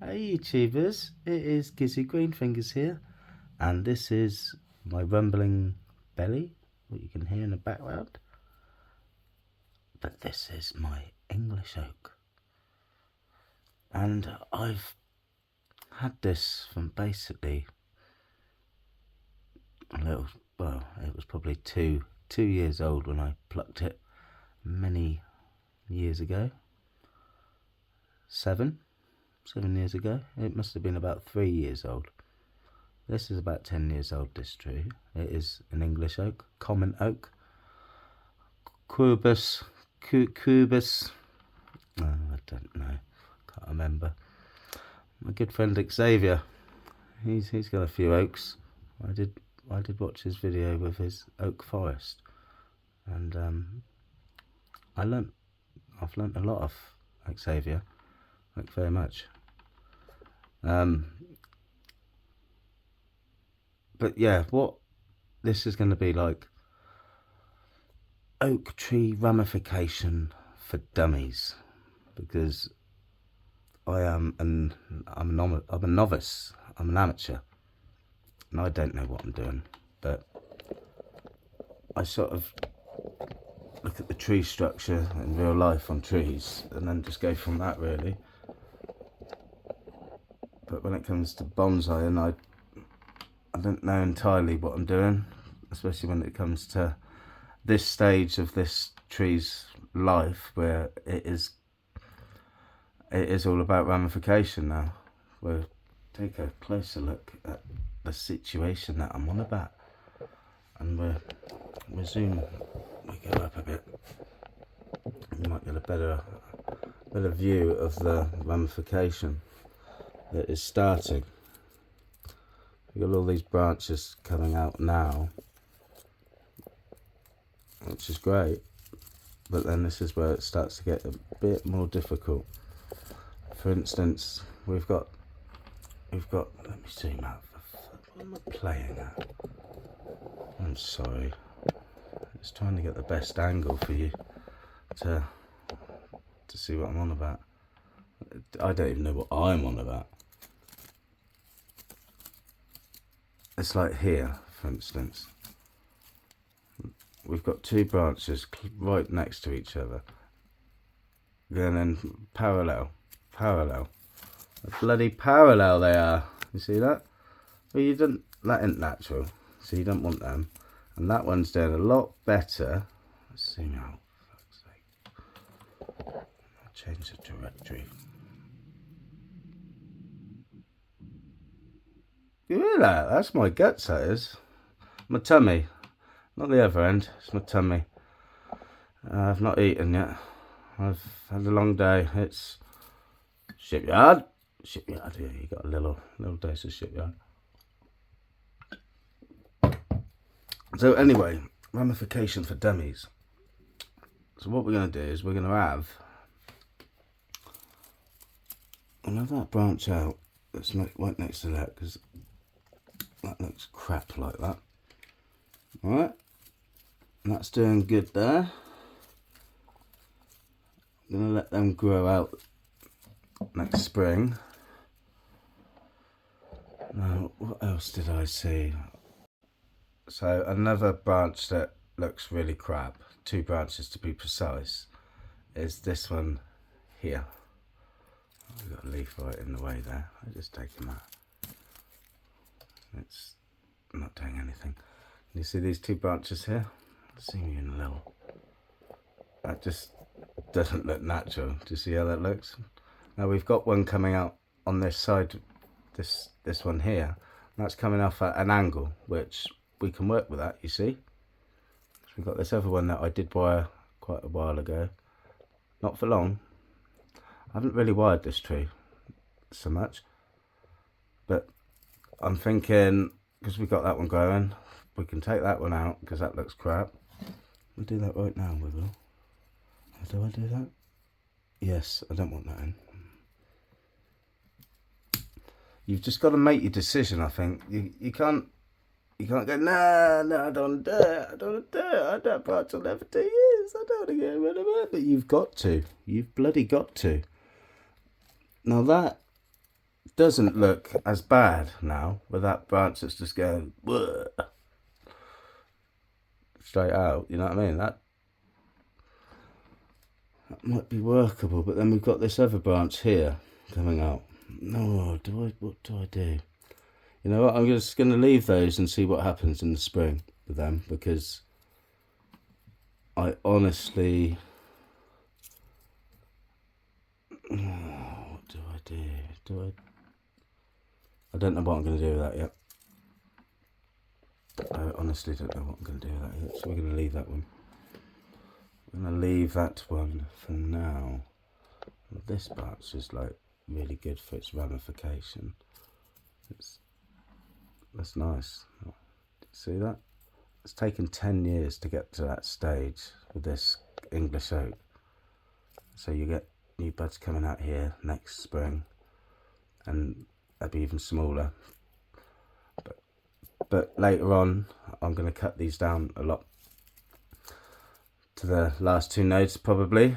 Hey YouTubers, it is Gizzy Greenfingers here, and this is my rumbling belly, what you can hear in the background. But this is my English oak, and I've had this from basically it was probably two years old when I plucked it many years ago. 7 years ago. It must have been about 3 years old. This is about 10 years old, this tree. It is an English oak, common oak. Cubus. Oh, I don't know. Can't remember. My good friend Xavier, he's got a few oaks. I did watch his video with his oak forest, and I've learnt a lot of Xavier. Thank you very much. But yeah, what this is going to be like: oak tree ramification for dummies, because I'm a novice, I'm an amateur, and I don't know what I'm doing, but I sort of look at the tree structure in real life on trees and then just go from that, really. But when it comes to bonsai, and I don't know entirely what I'm doing, especially when it comes to this stage of this tree's life, where it is all about ramification now. We'll take a closer look at the situation that I'm on about, and we'll zoom, we go up a bit, you might get a better view of the ramification that is starting. You've got all these branches coming out now, which is great, but then this is where it starts to get a bit more difficult. For instance, we've got, let me zoom out. What am I playing at? I'm sorry. It's trying to get the best angle for you to see what I'm on about. I don't even know what I'm on about. It's like here, for instance. We've got two branches right next to each other. And then parallel. Bloody parallel they are. You see that? Well, that ain't natural, so you don't want them. And that one's doing a lot better. Let's zoom out, for fuck's sake. I'll change the directory. You hear that? That's my guts, that is. My tummy. Not the other end, it's my tummy. I've not eaten yet. I've had a long day. It's shipyard, yeah, you got a little dose of shipyard. So anyway, ramification for dummies. So what we're going to do is we're going to have that branch out that's right next to that, because that looks crap like that. Alright, that's doing good there. I'm going to let them grow out next spring. Now, what else did I see? So another branch that looks really crap, 2 branches to be precise, is this one here. We've got a leaf right in the way there. I've just taken that. It's not doing anything. You see these 2 branches here? I'll see you in a little. That just doesn't look natural. Do you see how that looks? Now we've got one coming out on this side, this one here. That's coming off at an angle, which we can work with that, you see. So we've got this other one that I did wire quite a while ago. Not for long. I haven't really wired this tree so much, but I'm thinking, because we've got that one growing, we can take that one out because that looks crap. We'll do that right now, we will. Do I do that? Yes, I don't want that in. You've just got to make your decision, I think. You can't go, no, I don't want to do it. I don't want to do it. I don't branch on there for 2 years. I don't want to get rid of it. But you've got to. You've bloody got to. Now that doesn't look as bad now with that branch that's just going straight out, you know what I mean? That might be workable, but then we've got this other branch here coming out. No, what do I do? You know what, I'm just going to leave those and see what happens in the spring with them, because I honestly... what do I do? I don't know what I'm going to do with that yet. I honestly don't know what I'm going to do with that yet, so we're going to leave that one. I'm going to leave that one for now. This branch is like really good for its ramification. That's nice. See that? It's taken 10 years to get to that stage with this English oak. So you get new buds coming out here next spring, and they'll be even smaller. But later on, I'm going to cut these down a lot to the last 2 nodes probably,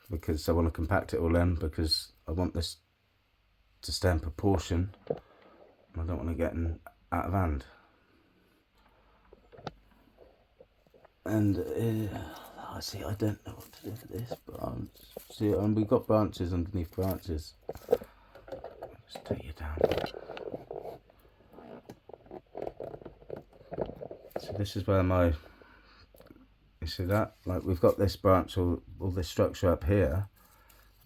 because I want to compact it all in, because I want this to stay in proportion. I don't want to get out of hand. And see, I don't know what to do with this branch. See, and we've got branches underneath branches. Just take you down. So this is where my, you see that? Like, we've got this branch, all this structure up here,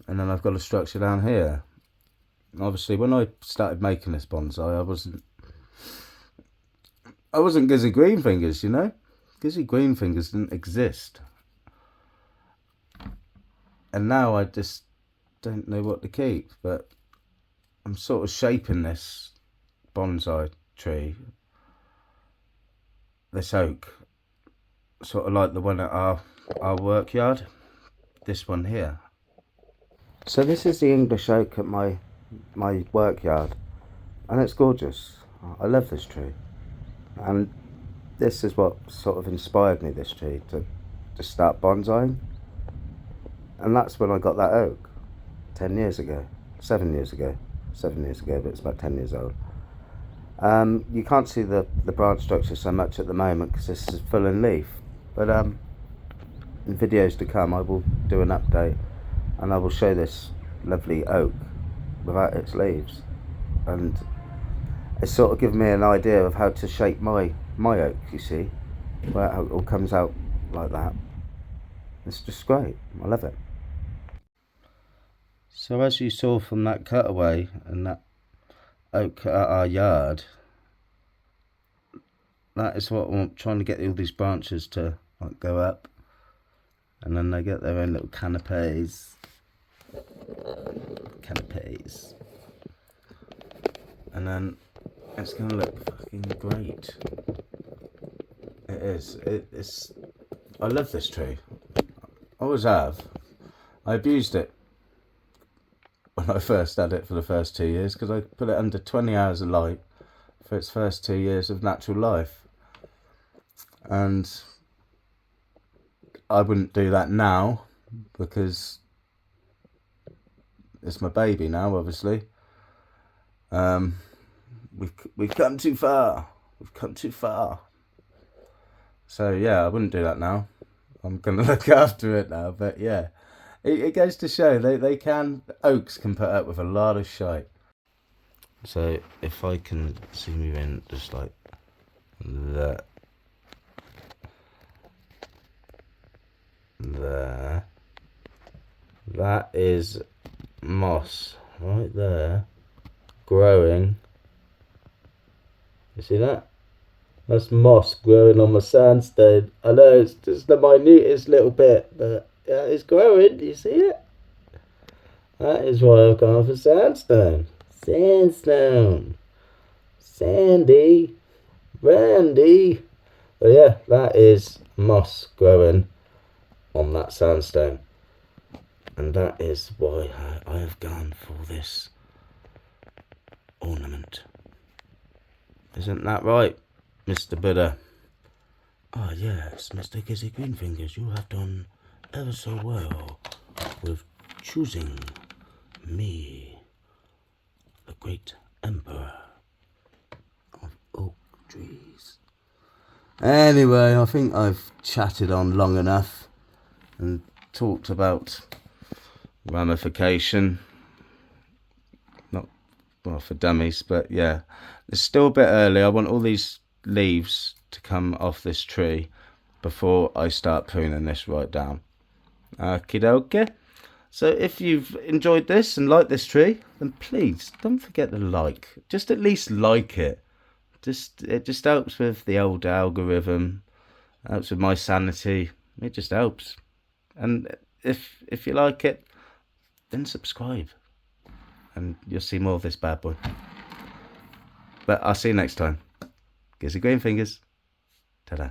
and then I've got a structure down here. Obviously, when I started making this bonsai, I wasn't Gizzy Greenfingers, you know. Gizzy Greenfingers didn't exist, and now I just don't know what to keep. But I'm sort of shaping this bonsai tree, this oak, sort of like the one at our work yard. This one here. So this is the English oak at my work yard, and it's gorgeous. I love this tree, and this is what sort of inspired me, this tree, to start bonsaiing. And that's when I got that oak 7 years ago, but it's about 10 years old. You can't see the branch structure so much at the moment because this is full in leaf, but in videos to come I will do an update and I will show this lovely oak without its leaves, and it's sort of given me an idea of how to shape my oak, you see, where it all comes out like that. It's just great, I love it. So as you saw from that cutaway and that oak at our yard, that is what I'm trying to get all these branches to like go up, and then they get their own little canopies, and then it's going to look fucking great. It is. It's. I love this tree. I always have. I abused it when I first had it for the first 2 years, because I put it under 20 hours of light for its first 2 years of natural life. And I wouldn't do that now, because it's my baby now, obviously. We've come too far. We've come too far. So yeah, I wouldn't do that now. I'm gonna look after it now. But yeah, it goes to show oaks can put up with a lot of shite. So if I can zoom you in just like that, there, that is moss right there, growing. You see that? That's moss growing on my sandstone. I know it's just the minutest little bit, but yeah, it's growing. Do you see it? That is why I've gone for sandstone. Sandstone. Sandy. Randy. But yeah, that is moss growing on that sandstone. And that is why I have gone for this ornament. Isn't that right, Mr. Buddha? Ah, yes, Mr. Gizzy Greenfingers, you have done ever so well with choosing me, the great great emperor of oak trees. Anyway, I think I've chatted on long enough and talked about ramification. Not well for dummies, but yeah, it's still a bit early. I want all these leaves to come off this tree before I start pruning this right down. Okie dokie. So if you've enjoyed this and liked this tree, then please don't forget to like. Just at least like it. It just helps with the old algorithm. Helps with my sanity. It just helps. And if you like it, then subscribe. And you'll see more of this bad boy. But I'll see you next time. Gives you green fingers. Ta-da.